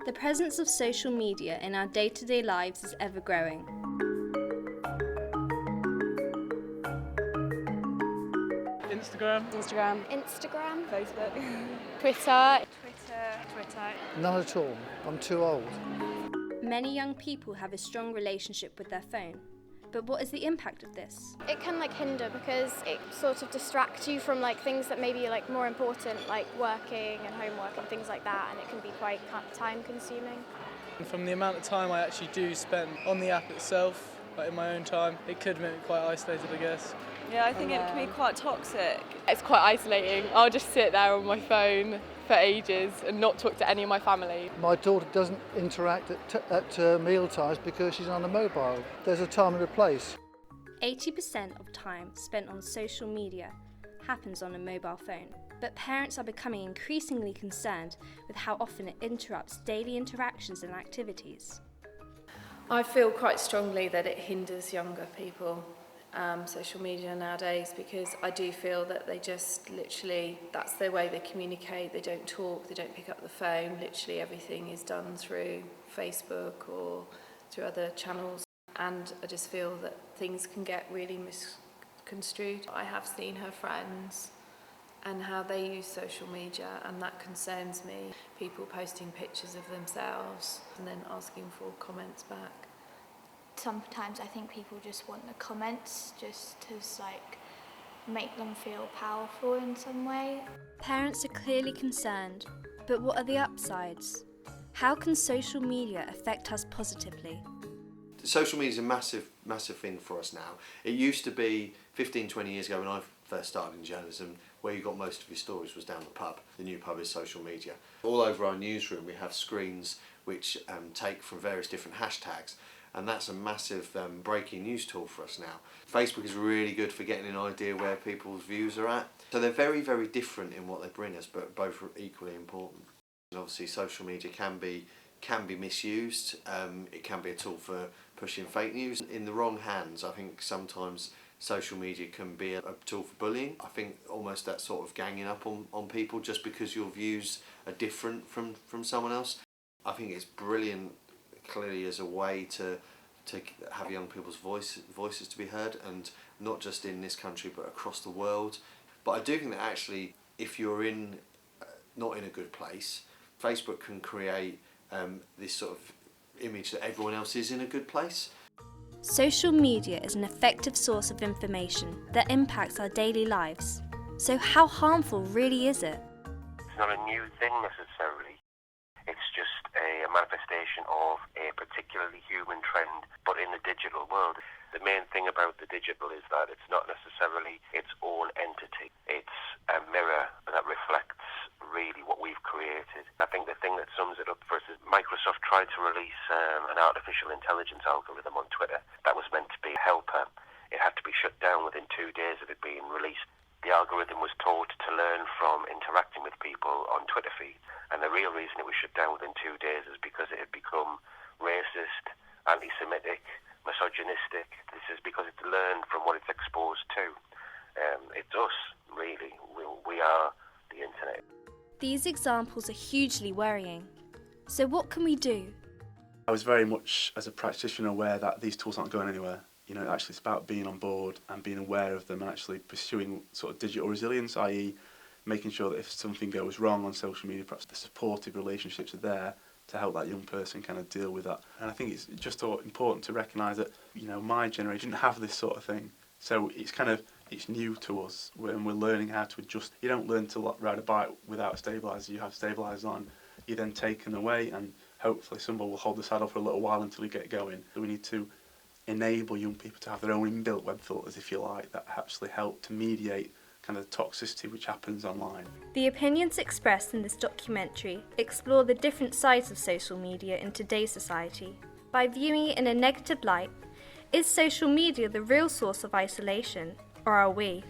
The presence of social media in our day-to-day lives is ever growing. Instagram, Facebook, Twitter. None at all. I'm too old. Many young people have a strong relationship with their phone. But what is the impact of this? It can hinder because it sort of distracts you from things that maybe more important, like working and homework and things like that, and it can be quite time consuming. and from the amount of time I actually do spend on the app itself, in my own time, it could make me quite isolated, I guess. Yeah, I think it can be quite toxic. It's quite isolating. I'll just sit there on my phone for ages and not talk to any of my family. My daughter doesn't interact at meal times because she's on a mobile. There's a time and a place. 80% of time spent on social media happens on a mobile phone. But parents are becoming increasingly concerned with how often it interrupts daily interactions and activities. I feel quite strongly that it hinders younger people, social media nowadays, because I do feel that they just literally, that's the way they communicate. They don't talk, they don't pick up the phone. Literally everything is done through Facebook or through other channels. And I just feel that things can get really misconstrued. I have seen her friends and how they use social media, and that concerns me. People posting pictures of themselves and then asking for comments back. Sometimes I think people just want the comments just to make them feel powerful in some way. Parents are clearly concerned, but what are the upsides? How can social media affect us positively? Social media is a massive thing for us now. It used to be 15, 20 years ago when I first started in journalism, where you got most of your stories was down the pub. The new pub is social media. All over our newsroom we have screens which take from various different hashtags, and that's a massive breaking news tool for us now. Facebook is really good for getting an idea where people's views are at. So they're very, very different in what they bring us, but both are equally important. And obviously social media can be misused. It can be a tool for pushing fake news. In the wrong hands, I think sometimes social media can be a tool for bullying. I think almost that sort of ganging up on people just because your views are different from someone else. I think it's brilliant, clearly, as a way to have young people's voices to be heard, and not just in this country but across the world. But I do think that actually, if you're not in a good place, Facebook can create this sort of image that everyone else is in a good place. Social media is an effective source of information that impacts our daily lives. So how harmful really is it? It's not a new thing necessarily. It's just a manifestation of a particularly human trend, but in the digital world. The main thing about the digital is that it's not necessarily its own entity. It's a mirror that reflects really what we've created. I think the thing that sums it up for us is Microsoft tried to release an artificial intelligence algorithm on Twitter that was meant to be a helper. It had to be shut down within 2 days of it being released. The algorithm was taught to learn from interacting with people on Twitter feeds, and the real reason it was shut down within 2 days is because it had become racist, anti-Semitic, misogynistic. This is because it's learned from what it's exposed to. It's us, really. We are the internet. These examples are hugely worrying. So what can we do? I was very much, as a practitioner, aware that these tools aren't going anywhere. Actually it's about being on board and being aware of them and actually pursuing sort of digital resilience, i.e. making sure that if something goes wrong on social media, perhaps the supportive relationships are there to help that young person kind of deal with that. And I think it's just important to recognise that, my generation didn't have this sort of thing. So it's new to us, and we're learning how to adjust. You don't learn to ride a bike without a stabiliser. You have stabilisers on, you're then taken away, and hopefully somebody will hold the saddle for a little while until you get going. So we need to enable young people to have their own inbuilt web filters, if you like, that actually help to mediate kind of the toxicity which happens online. The opinions expressed in this documentary explore the different sides of social media in today's society. By viewing it in a negative light, is social media the real source of isolation, or are we?